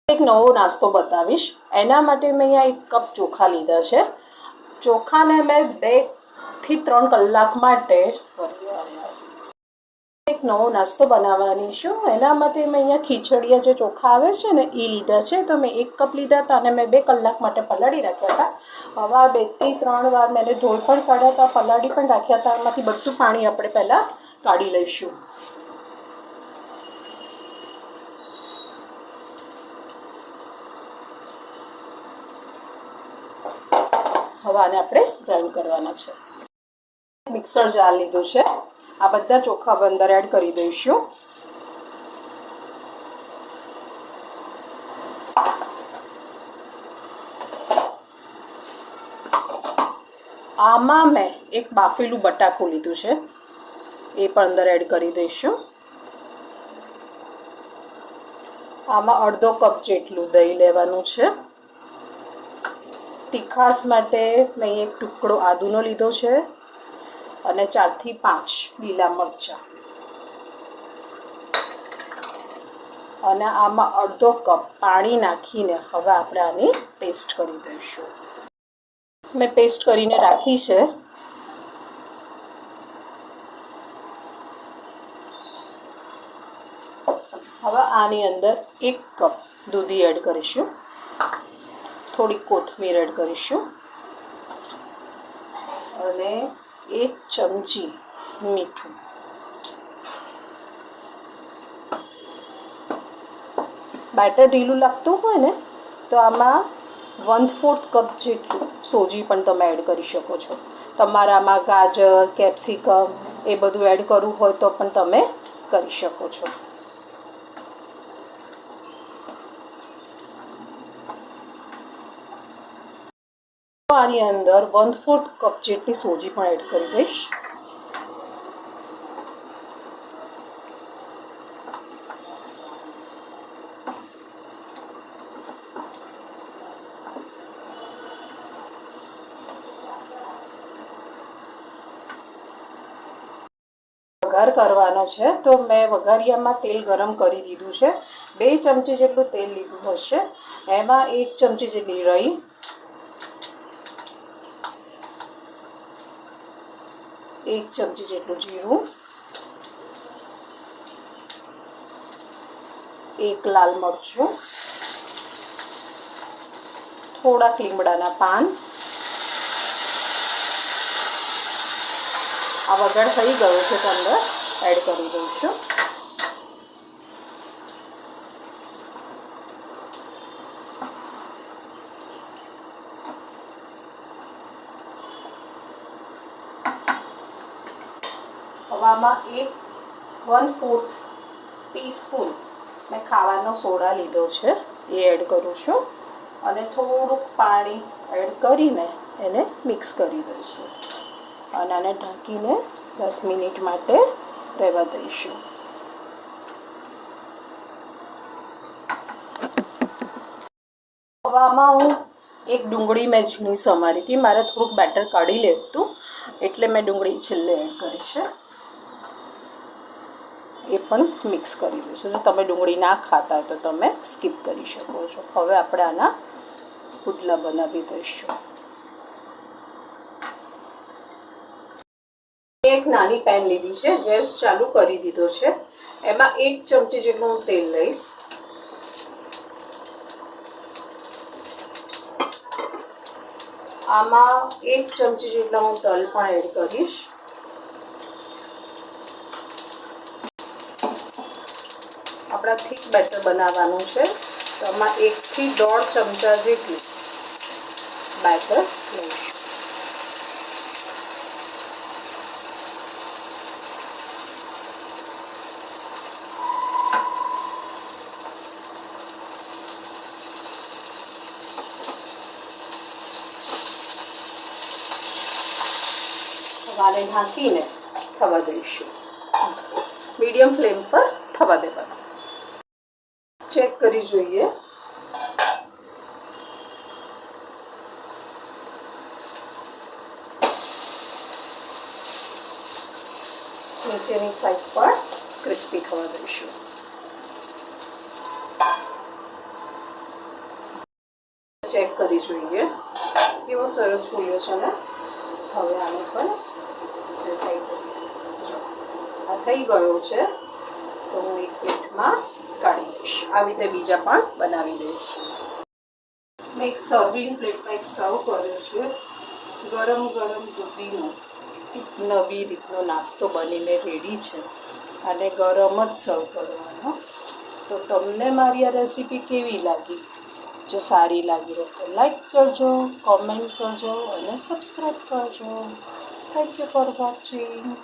એક નવો નાસ્તો બતાવીશ. એના માટે મેં અહીંયા 1 કપ ચોખા લીધા છે. ચોખાને મેં 2 થી 3 કલાક માટે એક નવો નાસ્તો બનાવવાની છું. એના માટે મેં અહીંયા ખીચડિયા જે ચોખા આવે છે ને એ લીધા છે. તો મેં 1 કપ લીધા હતા અને મેં 2 કલાક માટે પલાળી રાખ્યા હતા. હવે 2 થી 3 વાર મેં ધોઈ પણ કાઢ્યા હતા, પલાળી પણ રાખ્યા હતા. એમાંથી બધું પાણી આપણે પહેલાં કાઢી લઈશું. હવે આને આપણે ગ્રાઇન્ડ કરવાના છે. મિક્સર જાર લીધું છે. આ બધા ચોખા અંદર એડ કરી દઈશું. આમાં મેં એક બાફેલું બટાકું લીધું છે, એ પણ અંદર એડ કરી દઈશું. આમાં અડધો કપ જેટલું દહીં લેવાનું છે. તીખાસ માટે મેં એક ટુકડો આદુનો લીધો છે અને 4 થી 5 લીલા મરચાં, અને આમાં અડધો કપ પાણી નાખીને હવે આપણે આની પેસ્ટ કરી દઈશું. મેં પેસ્ટ કરીને રાખી છે. હવે આની અંદર 1 કપ દૂધી એડ કરીશું, થોડી કોથમીર એડ કરીશું અને 1 ચમચી મીઠું. બેટર ઢીલું લાગતું હોય ને તો આમાં 1/4 કપ જેટલું સોજી પણ તમે એડ કરી શકો છો. તમારામાં ગાજર, કેપ્સિકમ એ બધું એડ કરવું હોય તો પણ તમે કરી શકો છો. આની અંદર 1/4 કપ જેટલી સોજી પણ એડ કરી દઈશ. વઘાર કરવાનો છે તો મેં વઘારિયામાં તેલ ગરમ કરી દીધું છે. 2 ચમચી જેટલું તેલ લીધું હશે. એમાં 1 ચમચી જેટલી રાઈ, 1 ચમચી જેટલું જીરું, 1 લાલ મરચું, થોડાક લીમડાના પાન. આ વઘાર થઈ ગયો છે તો અંદર એડ કરી દઉં છું. હવે આમાં 1/4 ટીસ્પૂન મેં ખાવાનો સોડા લીધો છે, એ એડ કરું છું અને થોડુંક પાણી એડ કરીને એને મિક્સ કરી દઈશું અને આને ઢાંકીને 10 મિનિટ માટે રહેવા દઈશું. હવે આમાં હું 1 ડુંગળી મેં ઝીણી સમારી હતી. મારે થોડુંક બેટર કાઢી લેવું હતું એટલે મેં ડુંગળી છેલ્લે એડ કરી છે. એ પણ મિક્સ કરી દઈશું. જો તમે ડુંગળી ના ખાતા હોય તો તમે સ્કીપ કરી શકો છો. હવે આપણે આના પુડલા બનાવી દઈશું. એક નાની પેન લીધી છે, ગેસ ચાલુ કરી દીધો છે. એમાં 1 ચમચી જેટલું હું તેલ લઈશ. આમાં 1 ચમચી જેટલા હું તલ પણ એડ કરીશ. આપણા થીક બેટર બનાવવાનું છે તો આમાં 1 થી 1.5 ચમચા જેટલું બેટર લઈશું. આને ઢાંકીને થવા દઈશું. મીડિયમ ફ્લેમ પર થવા દેવાનું. ચેક કરી જોઈએ. નીચેની સાઈડ પર ક્રિસ્પી થવા દઈશું. ચેક કરી જોઈએ કેવો સરસ ફૂલ્યો છે ને. હવે આને પણ થઈ ગયો, આ થઈ ગયો છે. તો હું એક પ્લેટમાં કાઢી દઈશ. આવી રીતે બીજા પણ બનાવી દઈશ. મેં એક સર્વિંગ પ્લેટમાં એક સર્વ કર્યો છે. ગરમ ગરમ દૂધીનો નવી રીતનો નાસ્તો બનીને રેડી છે અને ગરમ જ સર્વ કરવાનો. તો તમને મારી આ રેસીપી કેવી લાગી? જો સારી લાગી હોય તો લાઈક કરજો, કોમેન્ટ કરજો અને સબસ્ક્રાઈબ કરજો. Thank you for watching.